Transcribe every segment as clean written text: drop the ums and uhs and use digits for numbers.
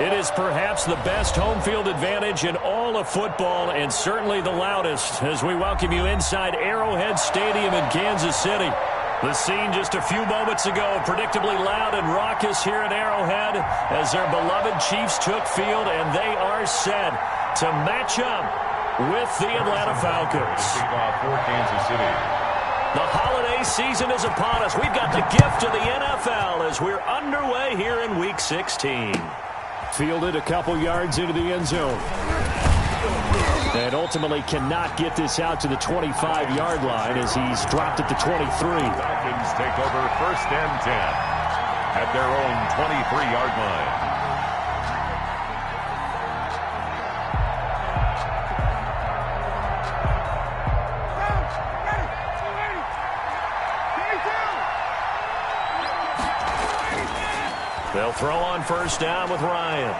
It is perhaps the best home field advantage in all of football and certainly the loudest as we welcome you inside Arrowhead Stadium in Kansas City. The scene just a few moments ago, predictably loud and raucous here at Arrowhead as their beloved Chiefs took field, and they are set to match up with the Atlanta Falcons. Kickoff for Kansas City. The holiday season is upon us. We've got the gift of the NFL as we're underway here in Week 16. Fielded a couple yards into the end zone. And ultimately cannot get this out to the 25-yard line as he's dropped at the 23. Falcons take over 1st and 10 at their own 23-yard line. They'll throw on 1st down with Ryan.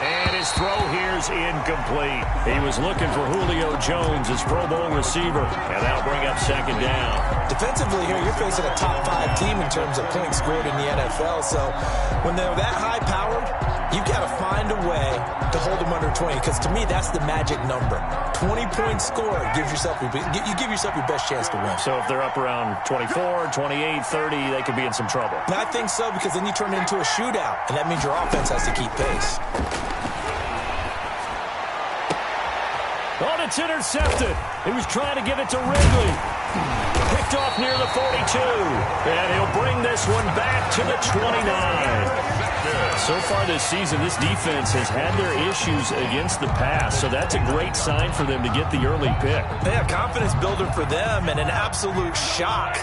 And his throw here's incomplete. He was looking for Julio Jones, his Pro Bowl receiver. And that'll bring up 2nd down. Defensively here, you're facing a top 5 team in terms of points scored in the NFL. So when they're that high-powered, you've got to find a way to hold them under 20. Because to me, that's the magic number. 20-point score gives yourself you give yourself your best chance to win. So if they're up around 24, 28, 30, they could be in some trouble. And I think so, because then you turn it into a shootout, and that means your offense has to keep pace. Oh, it's intercepted. He was trying to give it to Ridley. Picked off near the 42. And he'll bring this one back to the 29. So far this season, this defense has had their issues against the pass, so that's a great sign for them to get the early pick. Yeah, confidence builder for them and an absolute shock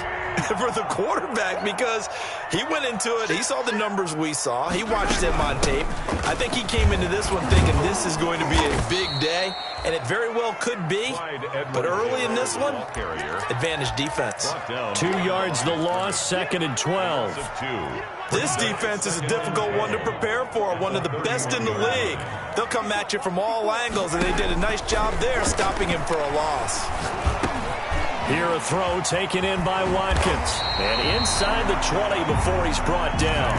for the quarterback because he went into it. He saw the numbers we saw. He watched them on tape. I think he came into this one thinking this is going to be a big day, and it very well could be. But early in this one, advantage defense. 2 yards the loss, 2nd and 12. This defense is a difficult one to prepare for, one of the best in the league. They'll come at you from all angles, and they did a nice job there stopping him for a loss. Here a throw taken in by Watkins. And inside the 20 before he's brought down.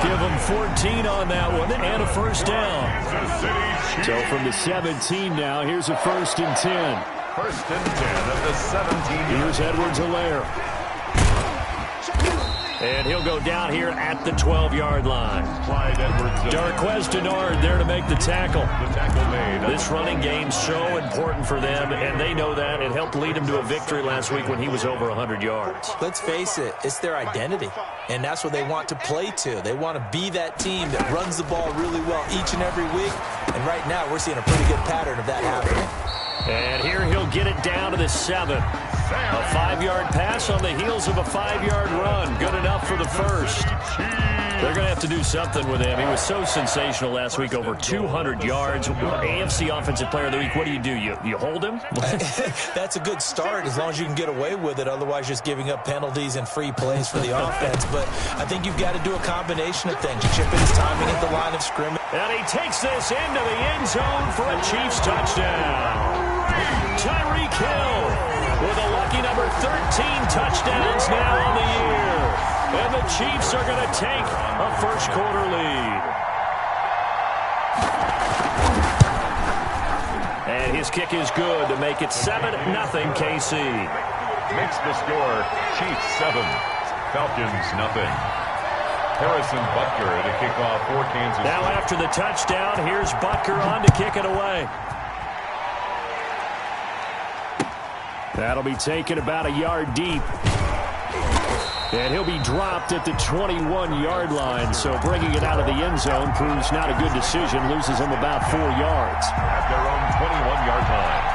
Give him 14 on that one and a 1st down. So from the 17 now, here's a 1st and 10. 1st and 10 at the 17. Here's Edwards-Helaire. And he'll go down here at the 12-yard line. Darqueze Dennard there to make the tackle. This running game's so important for them, and they know that. It helped lead them to a victory last week when he was over 100 yards. Let's face it, it's their identity, and that's what they want to play to. They want to be that team that runs the ball really well each and every week, and right now we're seeing a pretty good pattern of that happening. And here he'll get it down to the 7. A 5-yard pass on the heels of a 5-yard run. Good enough for the 1st. They're going to have to do something with him. He was so sensational last week, over 200 yards. AFC Offensive Player of the Week, what do? You hold him? That's a good start as long as you can get away with it. Otherwise, just giving up penalties and free plays for the offense. But I think you've got to do a combination of things. Chip in his timing at the line of scrimmage. And he takes this into the end zone for a Chiefs touchdown. Tyreek Hill with a lucky number 13 touchdowns now on the year. And the Chiefs are going to take a 1st quarter lead. And his kick is good to make it 7-0 KC. Makes the score Chiefs 7, Falcons nothing. Harrison Butker to kick off for Kansas City. Now after the touchdown, here's Butker on to kick it away. That'll be taken about a yard deep. And he'll be dropped at the 21-yard line. So bringing it out of the end zone proves not a good decision. Loses him about 4 yards. At their own 21-yard line.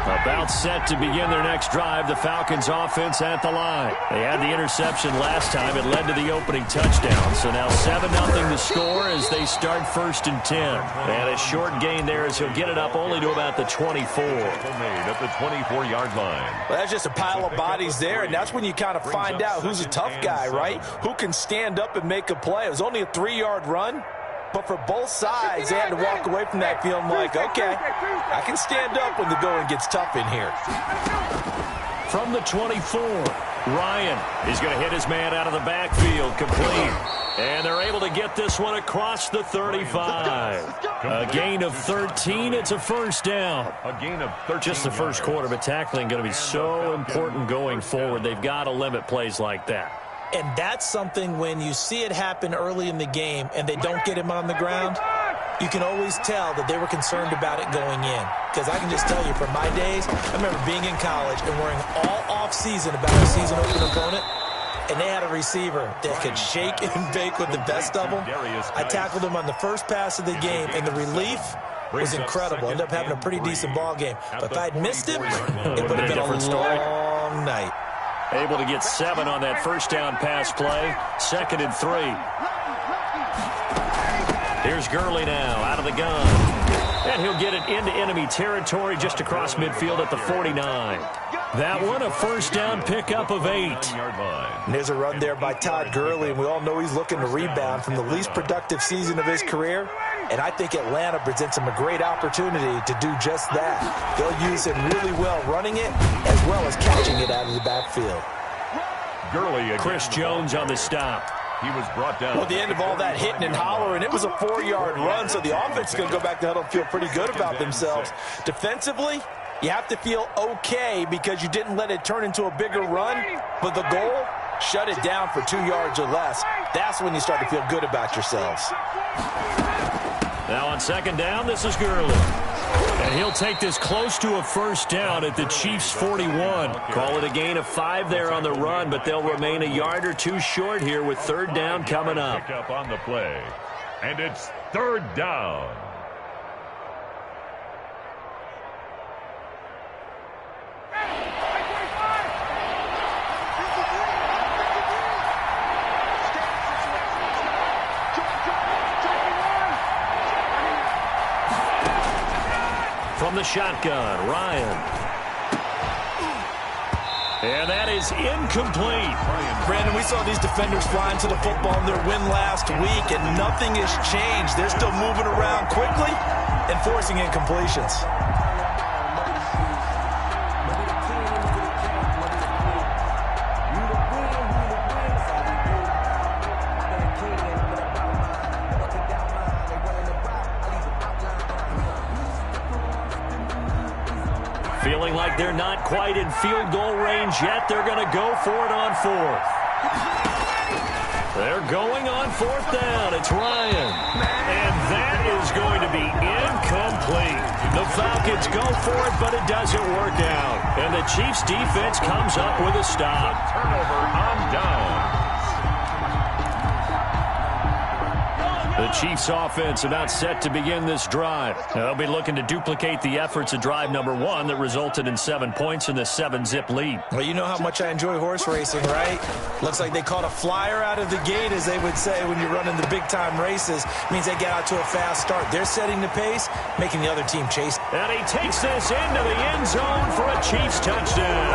About set to begin their next drive, the Falcons offense at the line. They had the interception last time. It led to the opening touchdown. So now 7-0 the score as they start 1st and 10. And a short gain there as he'll get it up only to about the 24. Made at the 24-yard line. Well, that's just a pile of bodies there, and that's when you kind of find out who's a tough guy, right? Who can stand up and make a play. It was only a 3-yard run. But for both sides, they had to walk away from that feeling like, okay, I can stand up when the going gets tough in here. From the 24, Ryan is going to hit his man out of the backfield, complete. And they're able to get this one across the 35. A gain of 13. It's a first down. A gain of 13. Just the first quarter, but tackling going to be so important going forward. They've got to limit plays like that. And that's something when you see it happen early in the game and they don't get him on the ground, you can always tell that they were concerned about it going in. Because I can just tell you from my days, I remember being in college and worrying all off-season about a season-open opponent. And they had a receiver that could shake and bake with the best of them. I tackled him on the first pass of the game, and the relief was incredible. Ended up having a pretty decent ball game. But if I'd missed him, it would have been a long night. Able to get 7 on that first down pass play. 2nd and 3. Here's Gurley now out of the gun. And he'll get it into enemy territory just across midfield at the 49. That one, a first down pickup of 8. And there's a run there by Todd Gurley, and we all know he's looking to rebound from the least productive season of his career. And I think Atlanta presents him a great opportunity to do just that. They'll use him really well running it as well as catching it out of the backfield. Gurley, Chris Jones on the stop. He was brought down. Well, at the end of all that hitting and hollering, it was a 4-yard run, so the offense is going to go back to huddle and feel pretty good about themselves. Defensively, you have to feel okay because you didn't let it turn into a bigger run, but the goal, shut it down for 2 yards or less. That's when you start to feel good about yourselves. Now on 2nd down, this is Gurley. And he'll take this close to a first down at the Chiefs' 41. Call it a gain of 5 there on the run, but they'll remain a yard or 2 short here with 3rd down coming up. Pick up on the play. And it's 3rd down. From the shotgun, Ryan. And that is incomplete. Brandon, we saw these defenders flying to the football in their win last week, and nothing has changed. They're still moving around quickly and forcing incompletions. Feeling like they're not quite in field goal range yet. They're going to go for it on 4th. They're going on 4th down. It's Ryan. And that is going to be incomplete. The Falcons go for it, but it doesn't work out. And the Chiefs defense comes up with a stop. Turnover on down. The Chiefs offense about set to begin this drive. They'll be looking to duplicate the efforts of drive number 1 that resulted in 7 points in the 7-zip lead. Well, you know how much I enjoy horse racing, right? Looks like they caught a flyer out of the gate, as they would say when you're running the big-time races. Means they get out to a fast start. They're setting the pace, making the other team chase. And he takes this into the end zone for a Chiefs touchdown.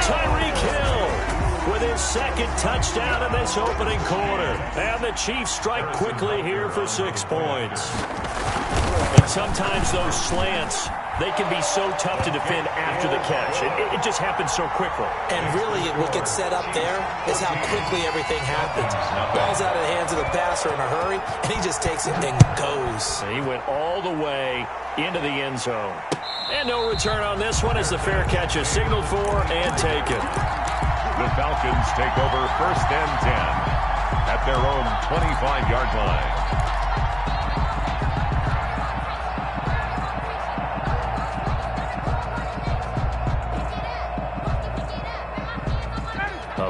Tyreek Hill with his 2nd touchdown in this opening quarter. And the Chiefs strike quickly here for 6 points. And sometimes those slants, they can be so tough to defend after the catch. It just happens so quickly. And really, what gets set up there is how quickly everything happens. Ball's out of the hands of the passer in a hurry, and he just takes it and goes. He went all the way into the end zone. And no return on this one as the fair catch is signaled for and taken. The Falcons take over 1st and 10 at their own 25-yard line.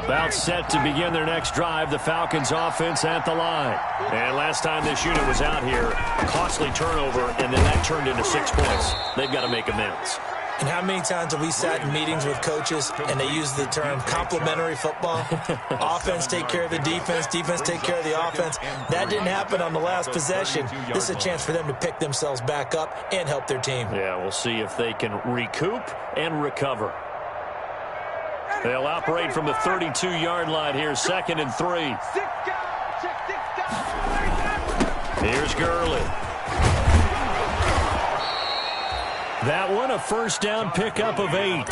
About set to begin their next drive, the Falcons offense at the line. And last time this unit was out here, costly turnover, and then that turned into 6 points. They've got to make amends. And how many times have we sat in meetings with coaches and they use the term complementary football? Offense take care of the defense, defense take care of the offense. That didn't happen on the last possession. This is a chance for them to pick themselves back up and help their team. Yeah, we'll see if they can recoup and recover. They'll operate from the 32-yard line here, 2nd and 3. Here's Gurley. That one, a first down pickup of 8.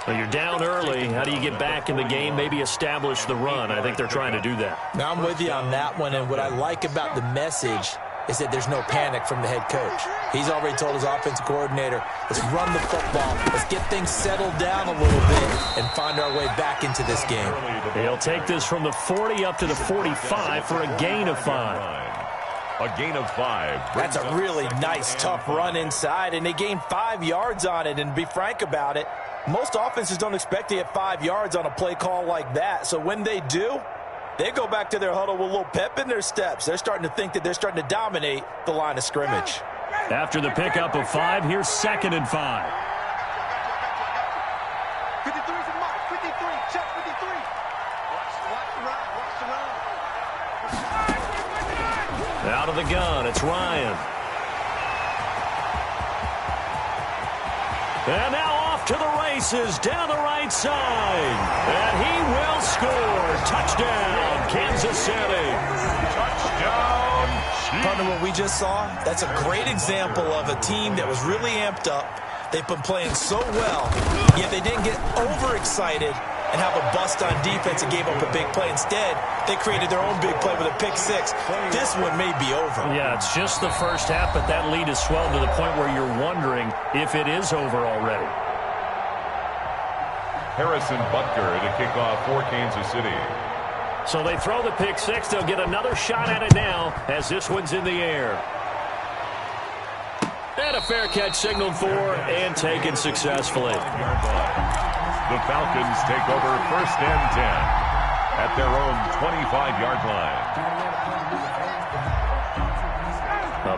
Well, you're down early. How do you get back in the game, maybe establish the run? I think they're trying to do that. Now, I'm with you on that one, and what I like about the message is that there's no panic from the head coach. He's already told his offensive coordinator, let's run the football, let's get things settled down a little bit and find our way back into this game. He'll take this from the 40 up to the 45 for a gain of 5. A gain of 5. That's a really nice, tough run inside, and they gained 5 yards on it. And to be frank about it, most offenses don't expect to get 5 yards on a play call like that. So when they do, they go back to their huddle with a little pep in their steps. They're starting to think that they're starting to dominate the line of scrimmage. After the pickup of 5, here's 2nd and 5. 53 from Mike. 53. Check 53. Watch the run. Watch the run. Out of the gun, it's Ryan. And now off to the races down the right side. And he will score. Touchdown, Kansas City. Touchdown. Partner, what we just saw, that's a great example of a team that was really amped up. They've been playing so well, yet they didn't get overexcited and have a bust on defense and gave up a big play. Instead, they created their own big play with a pick 6. This one may be over. Yeah, it's just the first half, but that lead has swelled to the point where you're wondering if it is over already. Harrison Butker to kick off for Kansas City. So they throw the pick 6. They'll get another shot at it now as this one's in the air. And a fair catch signaled for and taken successfully. The Falcons take over 1st and 10 at their own 25-yard line.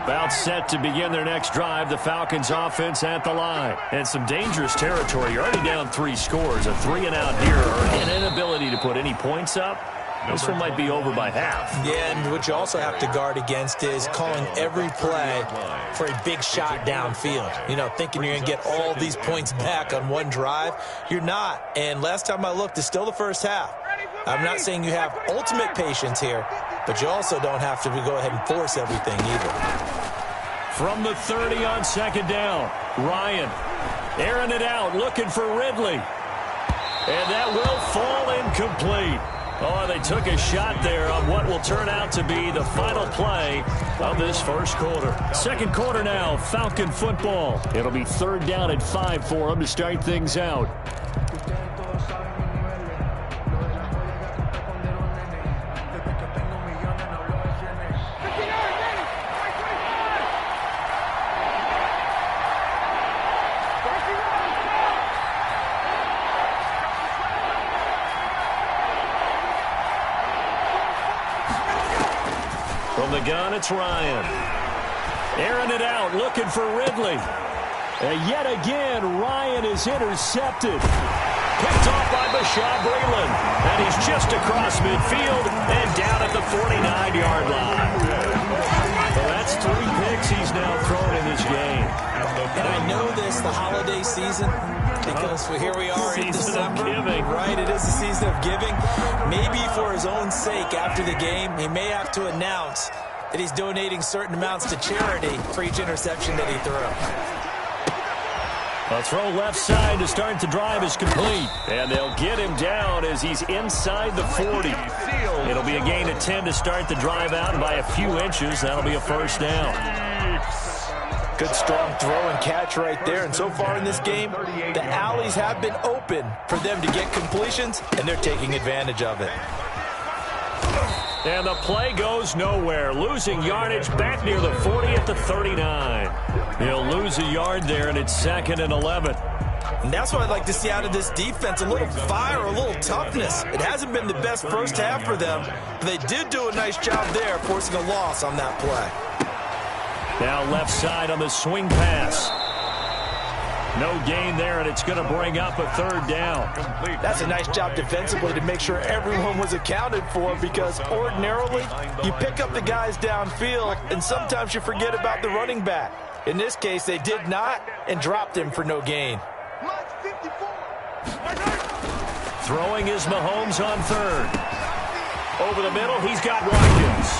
About set to begin their next drive, the Falcons offense at the line. And some dangerous territory. You're already down 3 scores. A 3-and-out here or an inability to put any points up. This one might be over by half. Yeah, and what you also have to guard against is calling every play for a big shot downfield. You know, thinking you're going to get all these points back on one drive. You're not. And last time I looked, it's still the first half. I'm not saying you have ultimate patience here, but you also don't have to go ahead and force everything either. From the 30 on 2nd down, Ryan airing it out, looking for Ridley. And that will fall incomplete. Oh, they took a shot there on what will turn out to be the final play of this first quarter. Second quarter now, Falcon football. It'll be 3rd down and 5 for them to start things out. From the gun, it's Ryan. Airing it out, looking for Ridley. And yet again, Ryan is intercepted. Picked off by Bashaw Breeland. And he's just across midfield and down at the 49-yard line. Well, that's 3 picks he's now thrown in this game. And I know this, the holiday season, because here we are in December. Right, it is the season of giving. Maybe for his own sake after the game, he may have to announce that he's donating certain amounts to charity for each interception that he threw. A throw left side to start the drive is complete. And they'll get him down as he's inside the 40. It'll be a gain of 10 to start the drive out, and by a few inches, that'll be a first down. Good strong throw and catch right there. And so far in this game, the alleys have been open for them to get completions, and they're taking advantage of it. And the play goes nowhere. Losing yardage back near the 40 at the 39. He'll lose a yard there, and it's 2nd and 11. And that's what I'd like to see out of this defense, a little fire, a little toughness. It hasn't been the best first half for them, but they did do a nice job there, forcing a loss on that play. Now left side on the swing pass. No gain there, and it's going to bring up a 3rd down. That's a nice job defensively to make sure everyone was accounted for, because ordinarily you pick up the guys downfield and sometimes you forget about the running back. In this case, they did not and dropped him for no gain. Throwing is Mahomes on 3rd. Over the middle, he's got Watkins.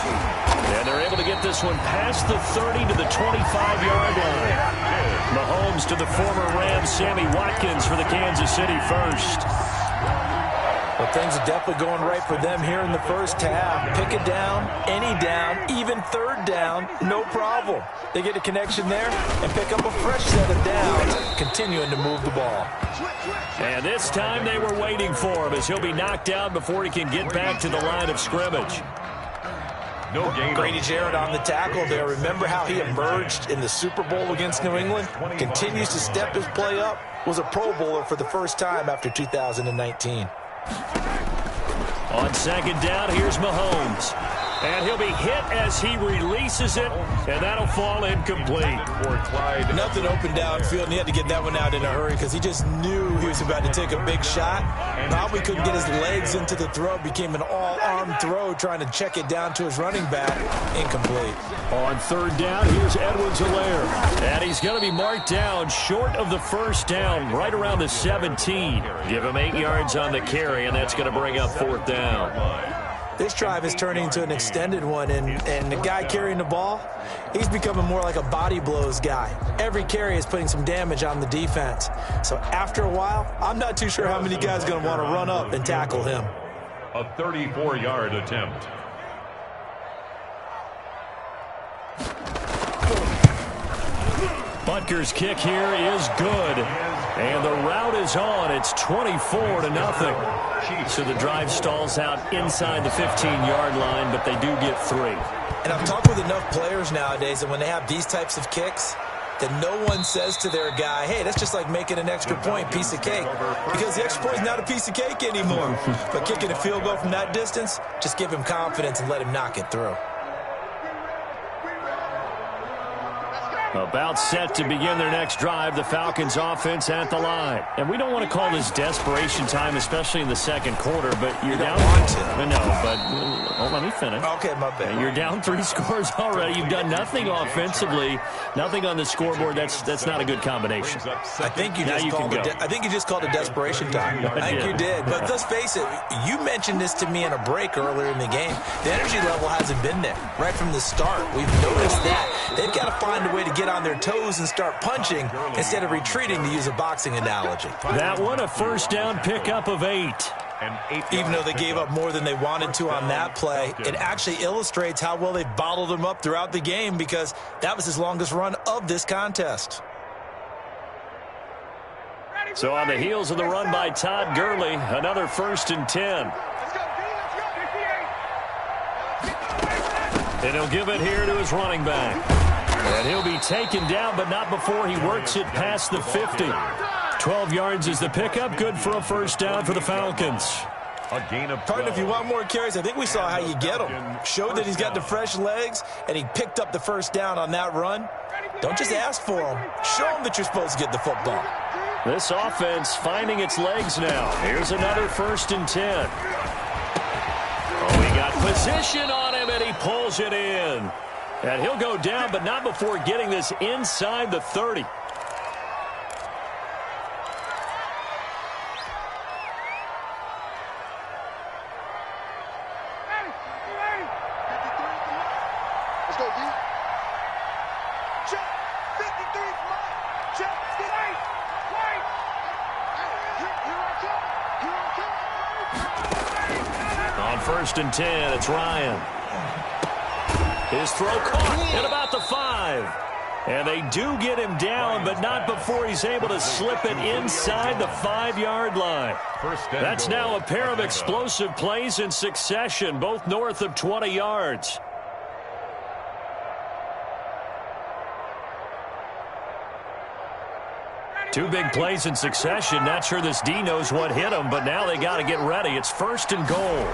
And they're able to get this this one past the 30 to the 25-yard line. Mahomes to the former Rams, Sammy Watkins for the Kansas City first. Well, things are definitely going right for them here in the first half. Pick a down, any down, even third down, no problem. They get a connection there and pick up a fresh set of downs, continuing to move the ball. And this time they were waiting for him as he'll be knocked down before he can get back to the line of scrimmage. No gain. Grady Jarrett on the tackle there. Remember how he emerged in the Super Bowl against New England? Continues to step his play up. Was a Pro Bowler for the first time after 2019. On second down, here's Mahomes. And he'll be hit as he releases it, and that'll fall incomplete. Nothing open downfield, and he had to get that one out in a hurry because he just knew he was about to take a big shot. Probably couldn't get his legs into the throw. Became an all-arm throw, trying to check it down to his running back. Incomplete. On third down, here's Edwards-Helaire. And he's going to be marked down short of the first down, right around the 17. Give him 8 yards on the carry, and that's going to bring up fourth down. This drive is turning into an extended one, and the guy carrying the ball, he's becoming more like a body blows guy. Every carry is putting some damage on the defense. So after a while, I'm not too sure how many guys are going to want to run up and tackle him. A 34-yard attempt. Butker's kick here is good. And the route is on. It's 24-0. So the drive stalls out inside the 15-yard line, but they do get 3. And I've talked with enough players nowadays that when they have these types of kicks, that no one says to their guy, hey, that's just like making an extra point, piece of cake. Because the extra point is not a piece of cake anymore. But kicking a field goal from that distance, just give him confidence and let him knock it through. About set to begin their next drive, the Falcons offense at the line. And we don't want to call this desperation time, especially in the second quarter, but you're down. No, but let me finish. Okay, my bad. You're down 3 scores already. You've done nothing offensively, nothing on the scoreboard. That's not a good combination. I think you just called it desperation time. I think you did. But let's face it, you mentioned this to me in a break earlier in the game. The energy level hasn't been there right from the start. We've noticed that. They've got to find a way to get on their toes and start punching instead of retreating, to use a boxing analogy. That one, a first down pickup of 8. Even though they gave up more than they wanted to on that play, it actually illustrates how well they've bottled them up throughout the game, because that was his longest run of this contest. So on the heels of the run by Todd Gurley, another 1st and 10. And he'll give it here to his running back. And he'll be taken down, but not before he works it past the 50. 12 yards is the pickup. Good for a first down for the Falcons. A gain of 12. Pardon, if you want more carries, I think we saw how you get him. Showed that he's got the fresh legs, and he picked up the first down on that run. Don't just ask for him. Show him that you're supposed to get the football. This offense finding its legs now. Here's another 1st and 10. Oh, he got position on him, and he pulls it in. And he'll go down, but not before getting this inside the 30. Let's go, D. Check. 53 Mike. Check. Wait. On 1st and 10, it's Ryan. His throw caught at about the 5. And they do get him down, but not before he's able to slip it inside the 5-yard line. That's now a pair of explosive plays in succession, both north of 20 yards. Two big plays in succession. Not sure this D knows what hit him, but now they got to get ready. It's 1st and goal.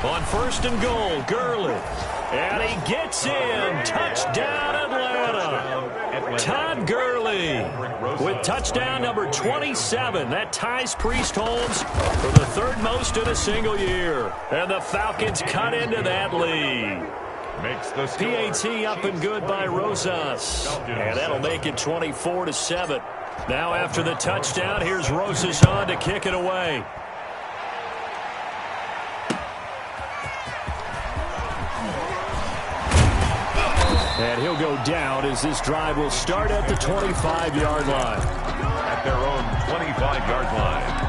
On 1st and goal, Gurley. And he gets in. Touchdown, Atlanta. Todd Gurley with touchdown number 27. That ties Priest Holmes for the 3rd most in a single year. And the Falcons cut into that lead. PAT up and good by Rosas. And that'll make it 24-7. Now after the touchdown, here's Rosas on to kick it away. And he'll go down as this drive will start at the 25-yard line. At their own 25-yard line.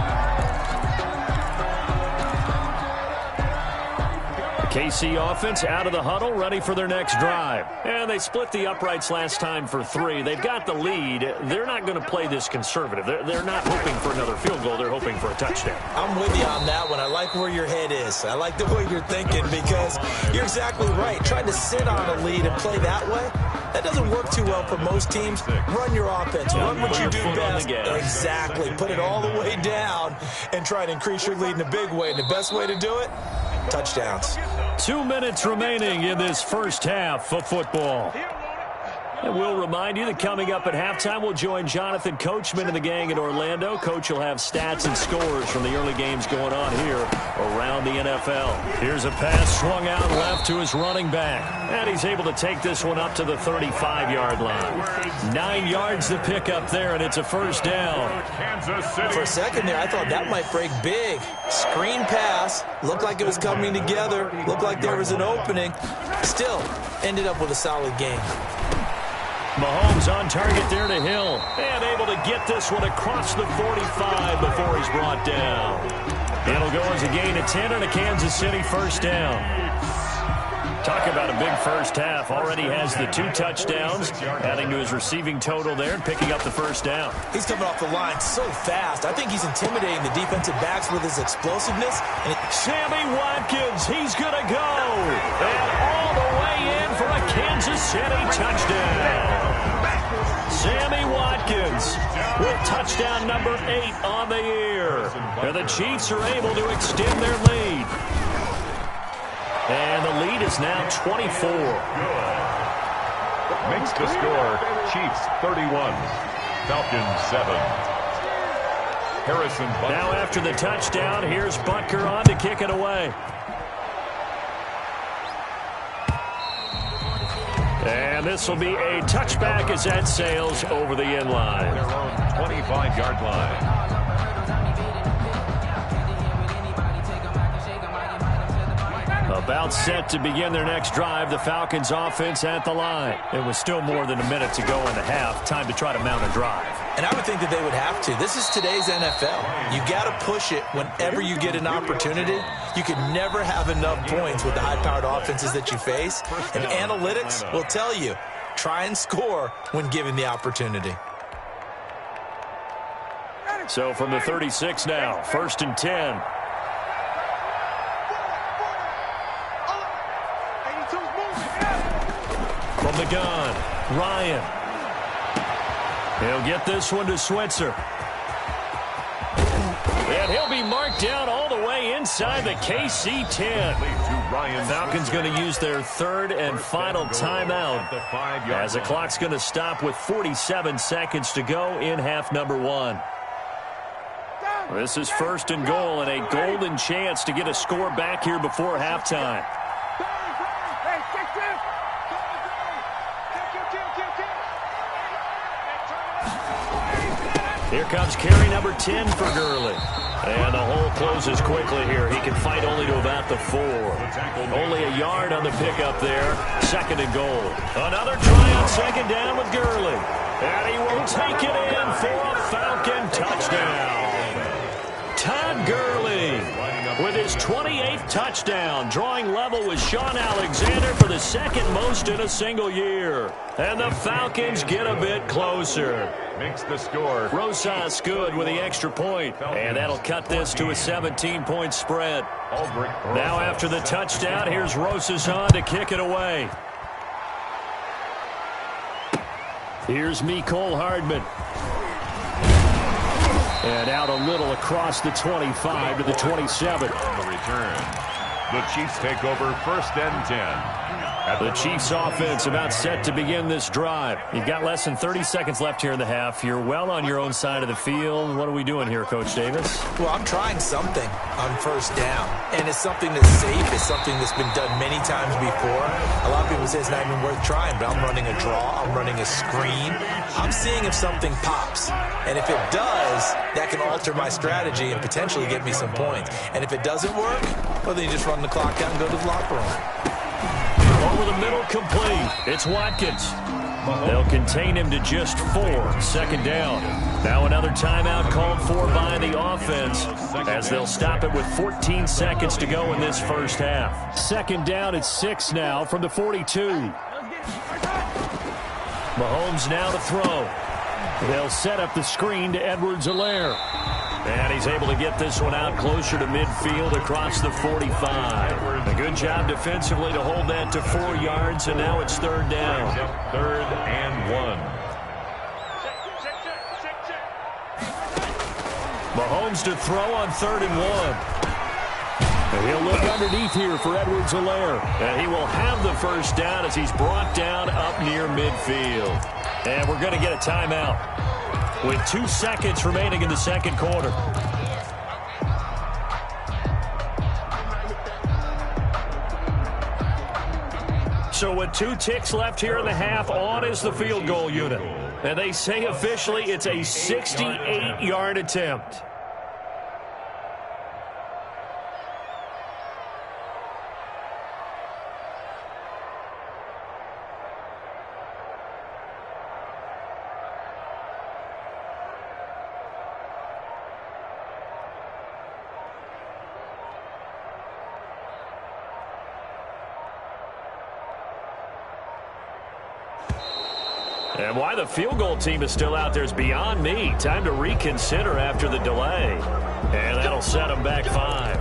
KC offense out of the huddle, ready for their next drive. And they split the uprights last time for 3. They've got the lead. They're not going to play this conservative. They're not hoping for another field goal. They're hoping for a touchdown. I'm with you on that one. I like where your head is. I like the way you're thinking because you're exactly right. Trying to sit on a lead and play that way, that doesn't work too well for most teams. Run your offense. Run what you do best. Exactly. Put it all the way down and try to increase your lead in a big way. And the best way to do it, touchdowns. 2 minutes remaining in this first half of football. And we'll remind you that coming up at halftime, we'll join Jonathan Coachman and the gang in Orlando. Coach will have stats and scores from the early games going on here around the NFL. Here's a pass swung out left to his running back. And he's able to take this one up to the 35-yard line. 9 yards to pick up there, and it's a first down. For a second there, I thought that might break big. Screen pass. Looked like it was coming together. Looked like there was an opening. Still, ended up with a solid game. Mahomes on target there to Hill. And able to get this one across the 45 before he's brought down. It'll go as a gain of 10 and a Kansas City first down. Talk about a big first half. Already has the 2 touchdowns, adding to his receiving total there and picking up the first down. He's coming off the line so fast. I think he's intimidating the defensive backs with his explosiveness. And Sammy Watkins, he's going to go. And all the way in for a Kansas City touchdown. Sammy Watkins with touchdown number 8 on the year. And the Chiefs are able to extend their lead. And the lead is now 24. Makes the score Chiefs 31, Falcons 7. Harrison Butker. Now after the touchdown, here's Butker on to kick it away. And this will be a touchback as that sails over the end line. Their own 25-yard line. About set to begin their next drive, the Falcons offense at the line. It was still more than a minute to go in the half. Time to try to mount a drive. And I would think that they would have to. This is today's NFL. You got to push it whenever you get an opportunity. You can never have enough points with the high-powered offenses that you face. And analytics will tell you, try and score when given the opportunity. So from the 36 now, 1st and 10. From the gun, Ryan. He'll get this one to Switzer. And he'll be marked down all the way inside the KC 10. Falcons going to use their 3rd and final timeout as the clock's going to stop with 47 seconds to go in half number 1. This is 1st and goal and a golden chance to get a score back here before halftime. Here comes carry number 10 for Gurley. And the hole closes quickly here. He can fight only to about the 4. Only a yard on the pickup there. 2nd and goal. Another try on 2nd down with Gurley. And he will take it in for a Falcon touchdown. Todd Gurley with his 28th touchdown, drawing level with Sean Alexander for the 2nd most in a single year. And the Falcons get a bit closer. Makes the score. Rosas good with the extra point, and that'll cut this to a 17-point spread. Now after the touchdown, here's Rosas on to kick it away. Here's Mecole Hardman. And out a little across the 25 to the 27. On the return, the Chiefs take over 1st and 10. The Chiefs offense about set to begin this drive. You've got less than 30 seconds left here in the half. You're well on your own side of the field. What are we doing here, Coach Davis? Well, I'm trying something on 1st down. And it's something that's safe. It's something that's been done many times before. A lot of people say it's not even worth trying, but I'm running a draw. I'm running a screen. I'm seeing if something pops. And if it does, that can alter my strategy and potentially get me some points. And if it doesn't work, well, then you just run the clock out and go to the locker room. over the middle, complete. It's Watkins. They'll contain him to just 4. 2nd down. Now another timeout called for by the offense as they'll stop it with 14 seconds to go in this first half. 2nd down at 6 now from the 42. Mahomes now to throw. They'll set up the screen to Edwards-Helaire. And he's able to get this one out closer to midfield across the 45. A good job defensively to hold that to 4 yards, and now it's 3rd down. 3rd and 1. Mahomes to throw on 3rd and 1. And he'll look underneath here for Edwards-Helaire. And he will have the first down as he's brought down up near midfield. And we're going to get a timeout with 2 seconds remaining in the 2nd quarter. So with 2 ticks left here in the half, on is the field goal unit. And they say officially it's a 68-yard attempt. And why the field goal team is still out there is beyond me. Time to reconsider after the delay. And that'll set them back 5.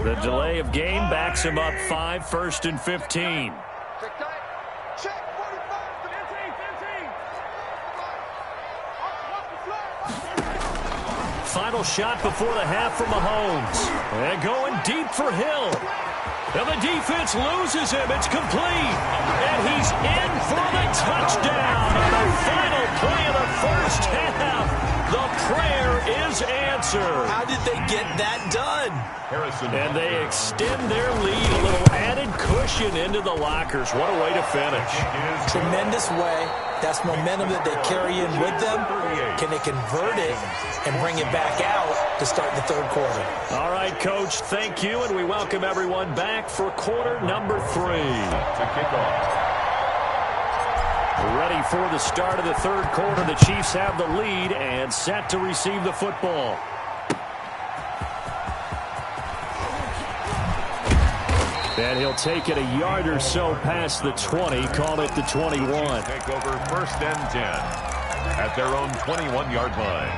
The delay of game backs him up 5, 1st and 15. Final shot before the half from Mahomes. And going deep for Hill. And the defense loses him. It's complete. And he's in for the touchdown on the final play of the first half. The prayer is answered. How did they get that done? And they extend their lead, a little added cushion into the lockers. What a way to finish. Tremendous way. That's momentum that they carry in with them. Can they convert it and bring it back out to start the 3rd quarter? All right, Coach, thank you, and we welcome everyone back for quarter number 3. To kick off. Ready for the start of the 3rd quarter. The Chiefs have the lead and set to receive the football. And he'll take it a yard or so past the 20, call it the 21. Take over 1st and 10 at their own 21-yard line.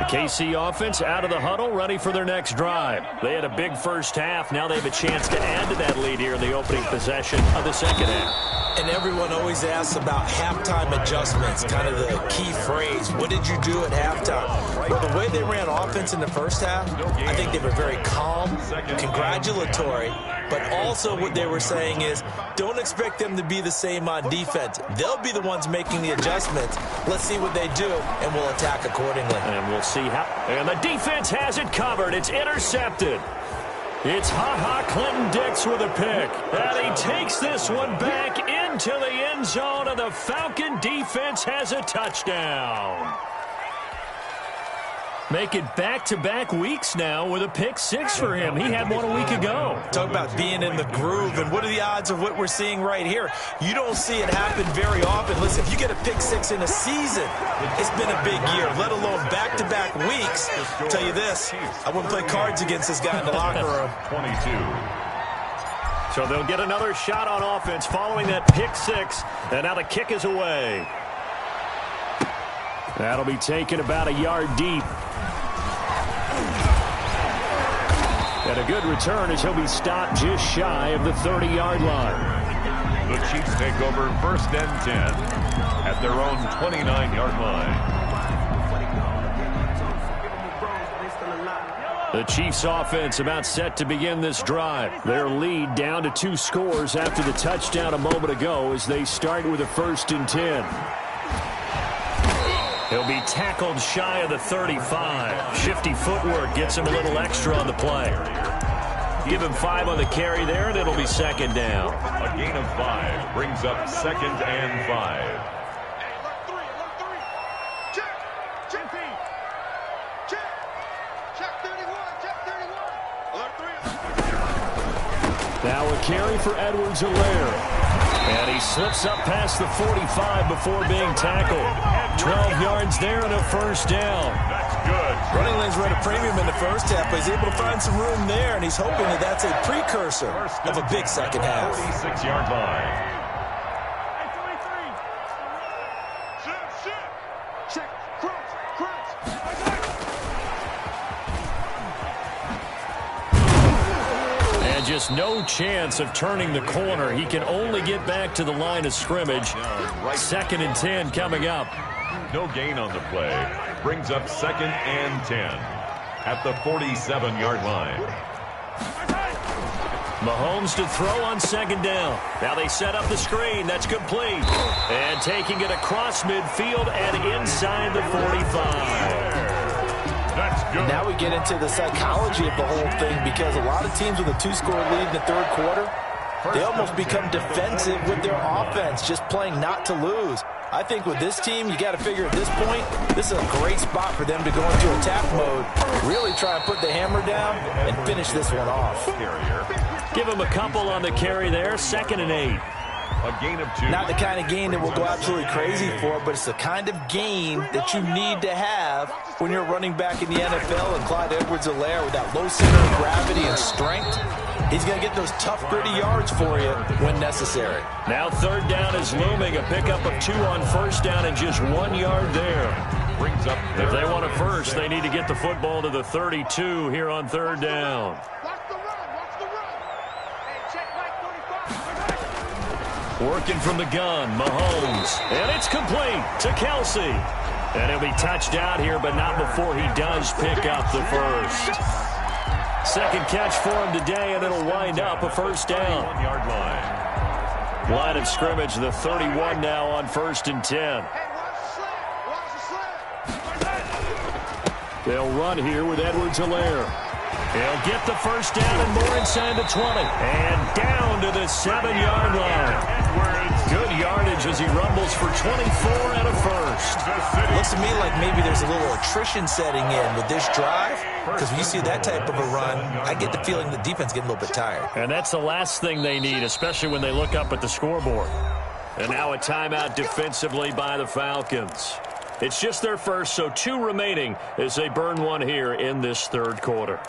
KC offense out of the huddle, ready for their next drive. They had a big first half. Now they have a chance to add to that lead here in the opening possession of the 2nd half. And everyone always asks about halftime adjustments, kind of the key phrase. What did you do at halftime? Well, the way they ran offense in the first half, I think they were very calm, congratulatory, but also what they were saying is don't expect them to be the same on defense. They'll be the ones making the adjustments. Let's see what they do, and we'll attack accordingly. And we'll see how. And the defense has it covered. It's intercepted. It's Clinton-Dix with a pick. And he takes this one back into the end zone, and the Falcon defense has a touchdown. Make it back-to-back weeks now with a pick 6 for him. He had one a week ago. Talk about being in the groove, and what are the odds of what we're seeing right here? You don't see it happen very often. Listen, if you get a pick 6 in a season, it's been a big year, let alone back-to-back weeks. I'll tell you this, I wouldn't play cards against this guy in the locker room. 22. So they'll get another shot on offense following that pick 6, and now the kick is away. That'll be taken about a yard deep. And a good return as he'll be stopped just shy of the 30-yard line. The Chiefs take over 1st and 10 at their own 29-yard line. The Chiefs offense about set to begin this drive. Their lead down to 2 scores after the touchdown a moment ago as they start with a 1st and 10. He'll be tackled shy of the 35. Shifty footwork gets him a little extra on the play. Give him 5 on the carry there, and it'll be second down. A gain of 5 brings up 2nd and 5. Now a carry for Edwards-Helaire. And he slips up past the 45 before being tackled. 12 yards there and a first down. That's good. Running lanes were at a premium in the first half, but he's able to find some room there, and he's hoping that that's a precursor of a big second half. 46-yard line. Just no chance of turning the corner. He can only get back to the line of scrimmage. 2nd and 10 coming up. No gain on the play. Brings up 2nd and 10 at the 47-yard line. Mahomes to throw on 2nd down. Now they set up the screen. That's complete. And taking it across midfield and inside the 45. That's good. Now we get into the psychology of the whole thing, because a lot of teams with a 2-score lead in the third quarter, they almost become defensive with their offense, just playing not to lose. I think with this team, you got to figure at this point, this is a great spot for them to go into attack mode, really try and put the hammer down and finish this one off. Give him a couple on the carry there, 2nd and 8. A gain of 2. Not the kind of gain that we'll go absolutely crazy for, but it's the kind of gain that you need to have when you're running back in the NFL. And Clyde Edwards-Helaire, with that low center of gravity and strength, he's going to get those tough, gritty yards for you when necessary. Now 3rd down is looming. A pickup of 2 on 1st down and just 1 yard there. Brings up. If they want a first, they need to get the football to the 32 here on 3rd down. Working from the gun, Mahomes. And it's complete to Kelsey. And he'll be touched out here, but not before he does pick up the first. 2nd catch for him today, and it'll wind up a first down. 1-yard line. Line of scrimmage, the 31 now on 1st and 10. They'll run here with Edwards-Helaire. He'll get the first down and more inside the 20. And down to the 7-yard line. Good yardage as he rumbles for 24 and a first. Looks to me like maybe there's a little attrition setting in with this drive, because when you see that type of a run, I get the feeling the defense getting a little bit tired. And that's the last thing they need, especially when they look up at the scoreboard. And now a timeout defensively by the Falcons. It's just their first, so 2 remaining as they burn one here in this 3rd quarter.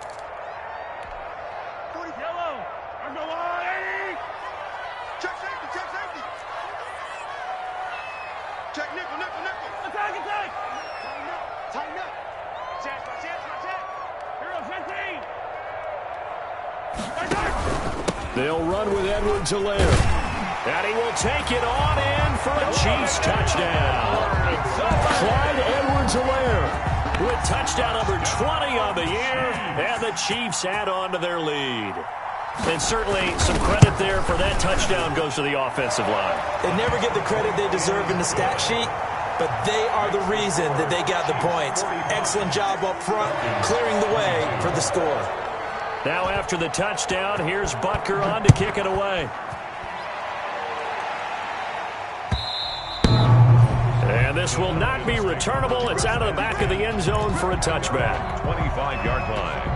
They'll run with Edwards-Helaire. And he will take it on in for a Chiefs touchdown. Clyde Edwards-Helaire with touchdown number 20 on the year, and the Chiefs add on to their lead. And certainly some credit there for that touchdown goes to the offensive line. They never get the credit they deserve in the stat sheet, but they are the reason that they got the points. Excellent job up front, clearing the way for the score. Now after the touchdown, here's Butker on to kick it away. And this will not be returnable. It's out of the back of the end zone for a touchback. 25-yard line.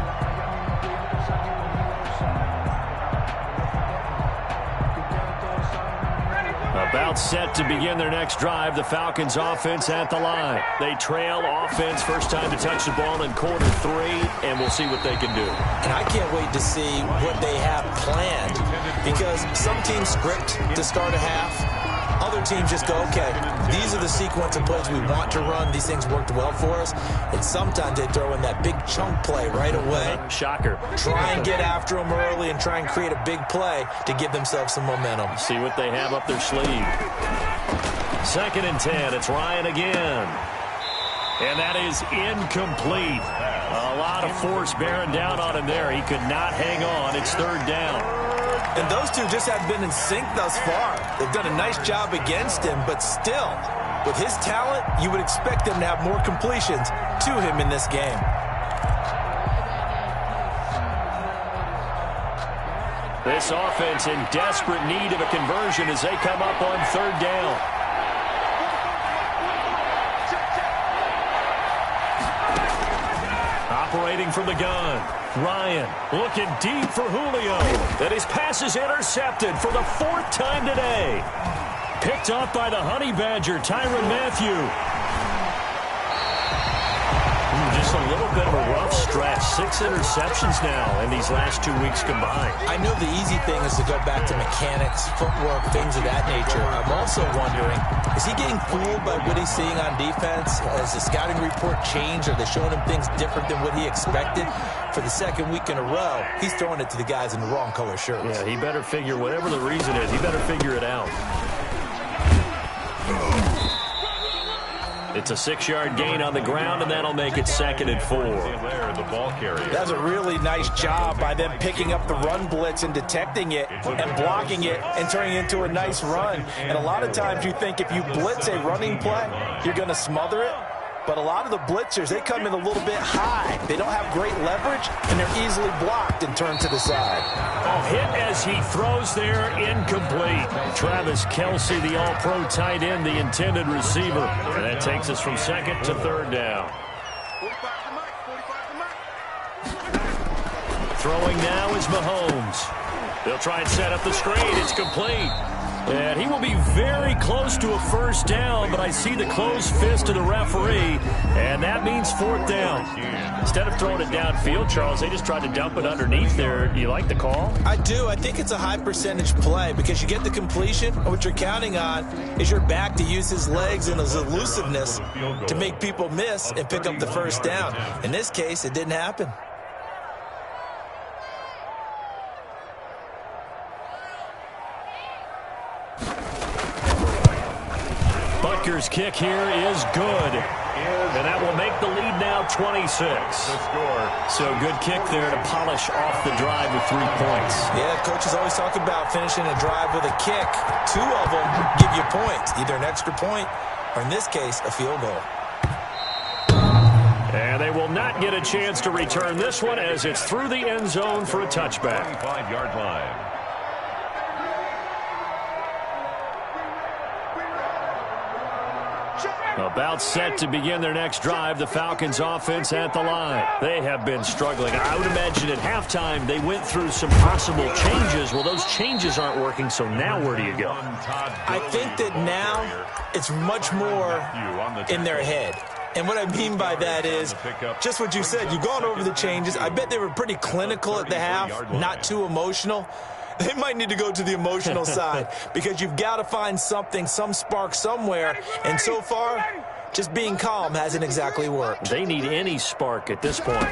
About set to begin their next drive. The Falcons offense at the line. They trail offense, first time to touch the ball in quarter 3, and we'll see what they can do. And I can't wait to see what they have planned, because some teams script to start a half. Other teams just go, okay, these are the sequence of plays we want to run. These things worked well for us. And sometimes they throw in that big chunk play right away. Shocker. Try and get after them early and try and create a big play to give themselves some momentum. See what they have up their sleeve. 2nd and 10. It's Ryan again. And that is incomplete. A lot of force bearing down on him there. He could not hang on. It's 3rd down. And those two just have been in sync thus far. They've done a nice job against him, but still, with his talent, you would expect them to have more completions to him in this game. This offense in desperate need of a conversion as they come up on third down. Operating from the gun. Ryan looking deep for Julio. And his pass is intercepted for the fourth time today. Picked off by the Honey Badger, Tyrann Mathieu. Just a little bit of a rough stretch. 6 interceptions now in these last 2 weeks combined. I know the easy thing is to go back to mechanics, footwork, things of that nature. I'm also wondering, is he getting fooled by what he's seeing on defense? Has the scouting report changed? Are they showing him things different than what he expected? For the second week in a row, he's throwing it to the guys in the wrong color shirts. Yeah, he better figure, whatever the reason is, he better figure it out. It's a 6-yard gain on the ground, and that'll make it 2nd and 4. The ball carrier. That's a really nice job by them picking up the run blitz and detecting it and blocking it and turning it into a nice run. And a lot of times you think if you blitz a running play, you're going to smother it. But a lot of the blitzers, they come in a little bit high. They don't have great leverage, and they're easily blocked and turned to the side. Oh, hit as he throws there, incomplete. Travis Kelce, the all-pro tight end, the intended receiver. And that takes us from 2nd to 3rd down. Throwing now is Mahomes. They'll try and set up the screen. It's complete. And he will be very close to a first down, but I see the closed fist of the referee, and that means 4th down. Instead of throwing it downfield, Charles, they just tried to dump it underneath there. Do you like the call? I do. I think it's a high-percentage play because you get the completion, and what you're counting on is your back to use his legs and his elusiveness to make people miss and pick up the first down. In this case, it didn't happen. Butker's kick here is good. And that will make the lead now 26. So good kick there to polish off the drive with 3 points. Yeah, coaches always talk about finishing a drive with a kick. 2 of them give you points, either an extra point or, in this case, a field goal. And they will not get a chance to return this one as it's through the end zone for a touchback. 25-yard line. About set to begin their next drive, the Falcons offense at the line. They have been struggling. I would imagine at halftime they went through some possible changes. Well, those changes aren't working, so now where do you go? I think that now it's much more in their head. And what I mean by that is just what you said. You've gone over the changes. I bet they were pretty clinical at the half, not too emotional. They might need to go to the emotional side because you've got to find something, some spark somewhere. And so far, just being calm hasn't exactly worked. They need any spark at this point.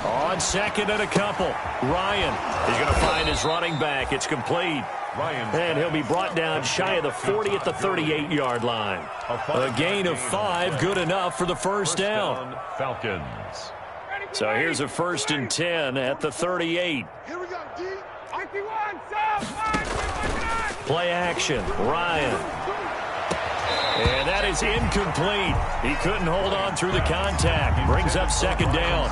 On 2nd and a couple, Ryan is going to find his running back. It's complete. And he'll be brought down shy of the 40 at the 38-yard line. A gain of 5, good enough for the first down. Falcons. So here's a 1st and 10 at the 38. Here we go, D. Play action, Ryan. And that is incomplete. He couldn't hold on through the contact. Brings up 2nd down.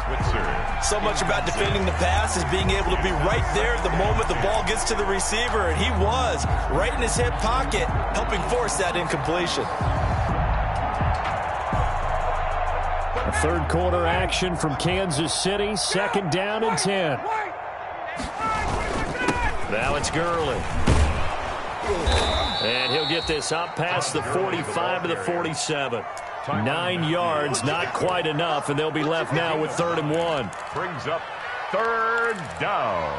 So much about defending the pass is being able to be right there at the moment the ball gets to the receiver. And he was right in his hip pocket, helping force that incompletion. A 3rd quarter action from Kansas City. 2nd down and 10. Now it's Gurley. And he'll get this up past the 45 to the 47. 9 yards, not quite enough, and they'll be left now with 3rd and 1. Brings up 3rd down.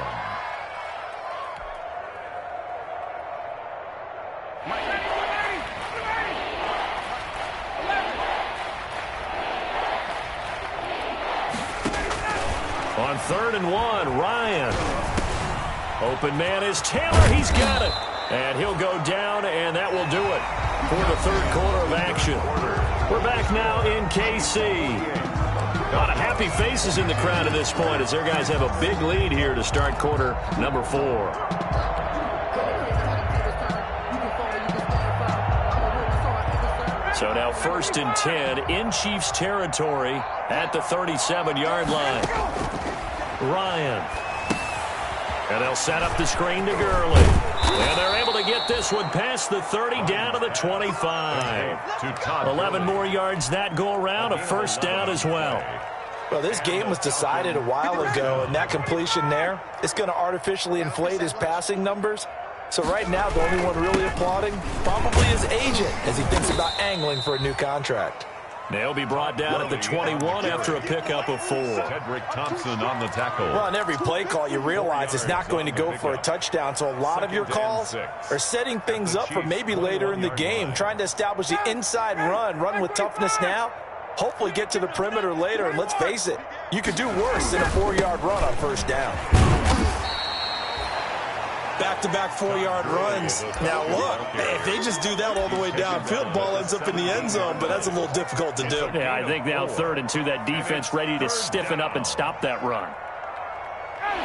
On 3rd and 1, Ryan. Open man is Taylor. He's got it. And he'll go down, and that will do it for the 3rd quarter of action. We're back now in KC. A lot of happy faces in the crowd at this point as their guys have a big lead here to start quarter number 4. So now 1st and 10 in Chiefs territory at the 37-yard line. Ryan. And they'll set up the screen to Gurley. And they're able to get this one past the 30 down to the 25. 11 more yards that go around, a first down as well. Well, this game was decided a while ago, and that completion there, it's going to artificially inflate his passing numbers. So right now, the only one really applauding probably his agent as he thinks about angling for a new contract. They'll be brought down at the 21 after a pickup of 4. Tedrick Thompson on the tackle. Well, on every play call, you realize it's not going to go for a touchdown, so a lot of your calls are setting things up for maybe later in the game, trying to establish the inside run with toughness now, hopefully get to the perimeter later, and let's face it, you could do worse than a 4-yard run on first down. Back-to-back 4-yard runs. Now, look, if they just do that all the way downfield, ball ends up in the end zone, but that's a little difficult to do. Yeah, I think now 3rd and 2, that defense ready to stiffen up and stop that run.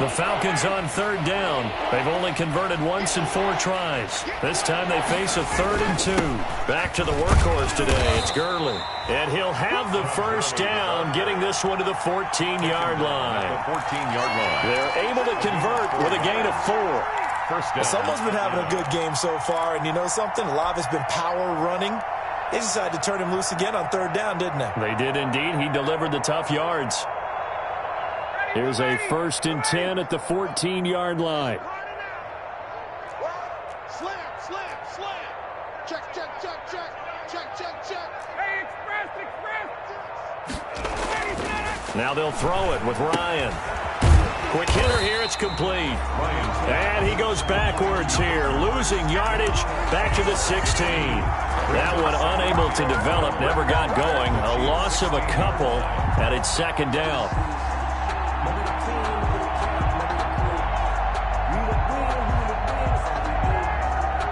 The Falcons on 3rd down. They've only converted once in 4 tries. This time they face a 3rd and 2. Back to the workhorse today. It's Gurley. And he'll have the first down, getting this one to the 14-yard line. The 14-yard line. They're able to convert with a gain of 4. First down. Someone's been having a good game so far, and you know something? A lot has been power running. They decided to turn him loose again on 3rd down, didn't they? They did indeed. He delivered the tough yards. Here's a 1st and 10 at the 14-yard line. Slam. Check. Hey, express. Now they'll throw it with Ryan. Quick hitter here, it's complete. And he goes backwards here, losing yardage back to the 16. That one unable to develop, never got going. A loss of a couple, and it's 2nd down.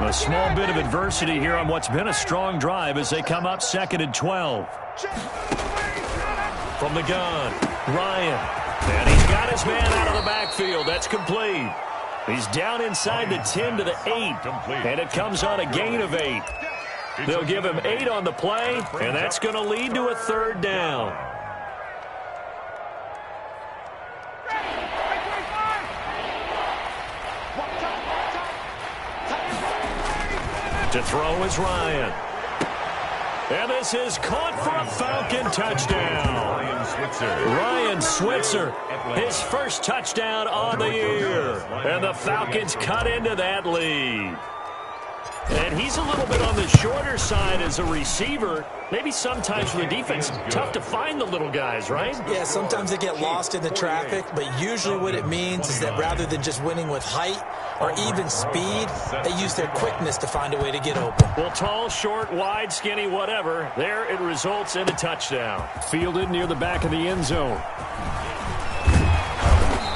A small bit of adversity here on what's been a strong drive as they come up 2nd and 12. From the gun, Ryan. And he's got his man out of the backfield. That's complete. He's down inside the 10 to the 8. And it comes on a gain of 8. They'll give him 8 on the play, and that's going to lead to a 3rd down. To throw is Ryan. And this is caught for a Falcon touchdown. Ryan Switzer, his first touchdown on the year. And the Falcons cut into that lead. And he's a little bit on the shorter side as a receiver. Maybe sometimes for the defense, tough to find the little guys, right? Yeah, sometimes they get lost in the traffic, but usually what it means is that rather than just winning with height or even speed, they use their quickness to find a way to get open. Well, tall, short, wide, skinny, whatever, there it results in a touchdown. Fielded near the back of the end zone.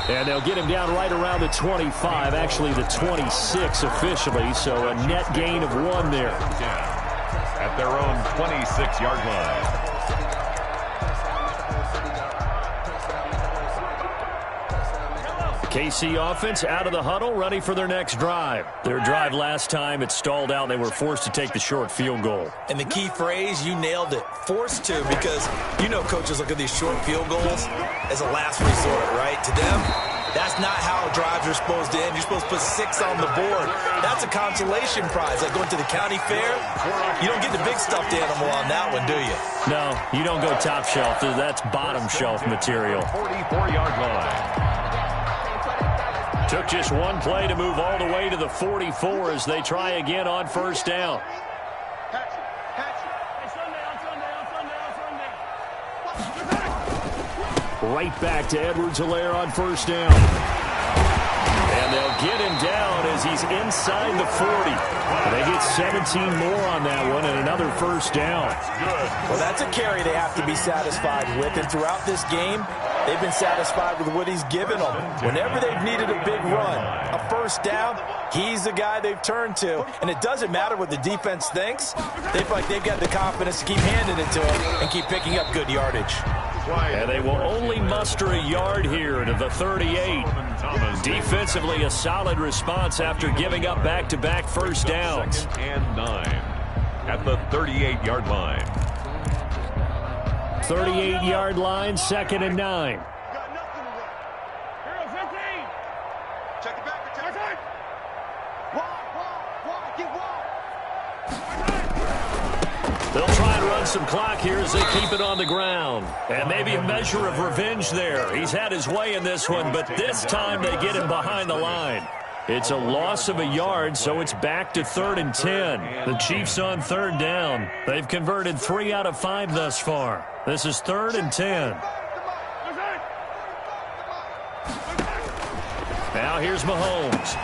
And they'll get him down right around the 25, actually the 26 officially, so a net gain of 1 there. At their own 26-yard line. KC offense out of the huddle, ready for their next drive. Their drive last time, it stalled out. They were forced to take the short field goal. And the key phrase, you nailed it, forced to, because you know coaches look at these short field goals as a last resort, right? To them, that's not how drives are supposed to end. You're supposed to put 6 on the board. That's a consolation prize. Like going to the county fair, you don't get the big stuffed animal on that one, do you? No, you don't go top shelf. That's bottom shelf material. 44-yard line. Took just 1 play to move all the way to the 44 as they try again on first down. Right back to Edwards-Helaire on first down. And they'll get him down as he's inside the 40. They get 17 more on that one and another first down. Well, that's a carry they have to be satisfied with. And throughout this game, they've been satisfied with what he's given them. Whenever they've needed a big run, a first down, he's the guy they've turned to. And it doesn't matter what the defense thinks. They feel like they've got the confidence to keep handing it to him and keep picking up good yardage. And they will only muster a yard here to the 38. Defensively, a solid response after giving up back-to-back first downs. 2nd and 9 at the 38-yard line. 38-yard line, 2nd and 9. Protect it back. Protect it. Wide. Get wide. They'll try and run some clock here as they keep it on the ground. And maybe a measure of revenge there. He's had his way in this one, but this time they get him behind the line. It's a loss of a yard, so it's back to 3rd and 10. The Chiefs on 3rd down. They've converted 3 out of 5 thus far. This is 3rd and 10. Now here's Mahomes.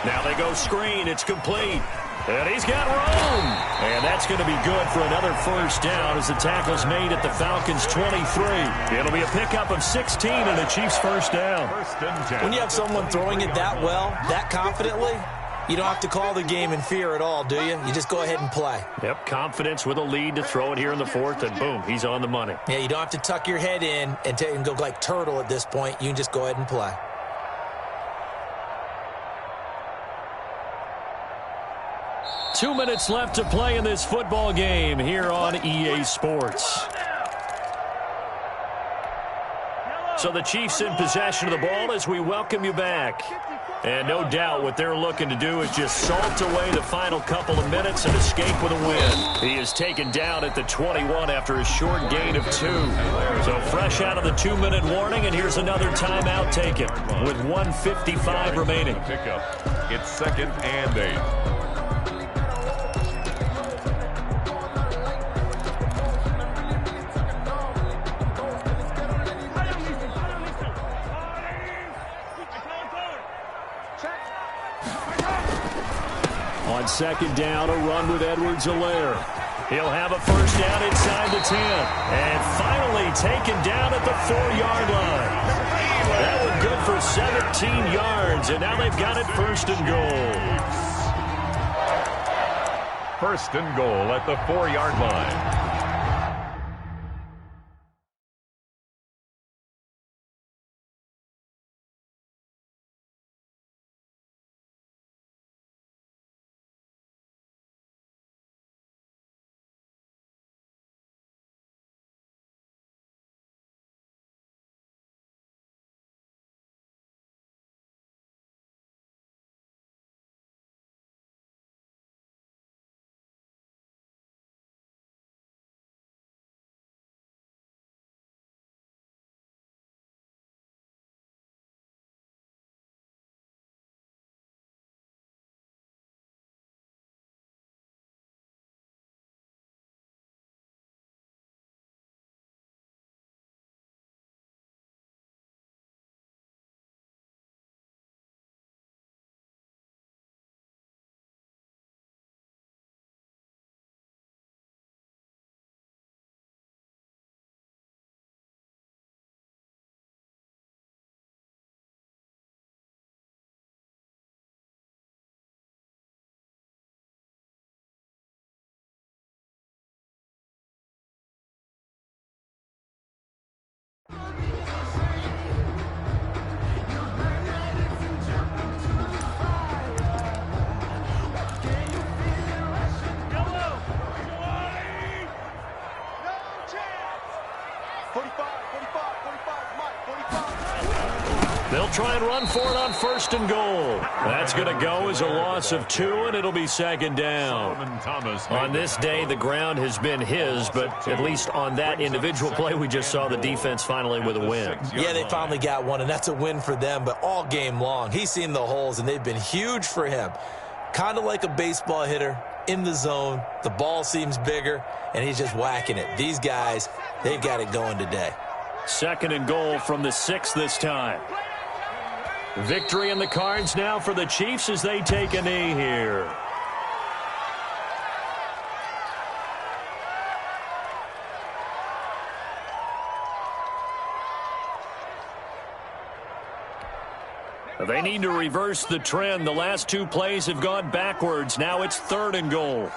Now they go screen. It's complete. And he's got room. And that's going to be good for another first down as the tackle's made at the Falcons' 23. It'll be a pickup of 16 and a Chiefs first down. When you have someone throwing it that well, that confidently, you don't have to call the game in fear at all, do you? You just go ahead and play. Yep, confidence with a lead to throw it here in the 4th, and boom, he's on the money. Yeah, you don't have to tuck your head in and go like turtle at this point. You can just go ahead and play. Two minutes left to play in this football game here on EA Sports. So the Chiefs in possession of the ball as we welcome you back. And no doubt what they're looking to do is just salt away the final couple of minutes and escape with a win. He is taken down at the 21 after a short gain of 2. So fresh out of the 2-minute warning, and here's another timeout taken with 1:55 remaining. It's 2nd and 8. On 2nd down, a run with Edwards-Helaire. He'll have a first down inside the 10. And finally taken down at the 4-yard line. That one good for 17 yards, and now they've got it 1st and goal. 1st and goal at the 4-yard line. They'll try and run for it on 1st and goal. That's going to go as a loss of 2, and it'll be 2nd down. On this day, the ground has been his, but at least on that individual play, we just saw the defense finally with a win. Yeah, they finally got one, and that's a win for them, but all game long, he's seen the holes, and they've been huge for him. Kind of like a baseball hitter in the zone. The ball seems bigger, and he's just whacking it. These guys, they've got it going today. 2nd and goal from the 6 this time. Victory in the cards now for the Chiefs as they take a knee here. They need to reverse the trend. The last 2 plays have gone backwards. Now it's 3rd and goal.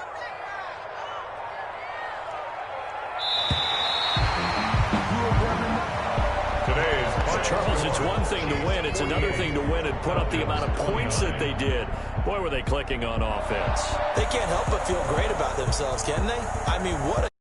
Charles, it's one thing to win. It's another thing to win and put up the amount of points that they did. Boy, were they clicking on offense. They can't help but feel great about themselves, can they? I mean, what a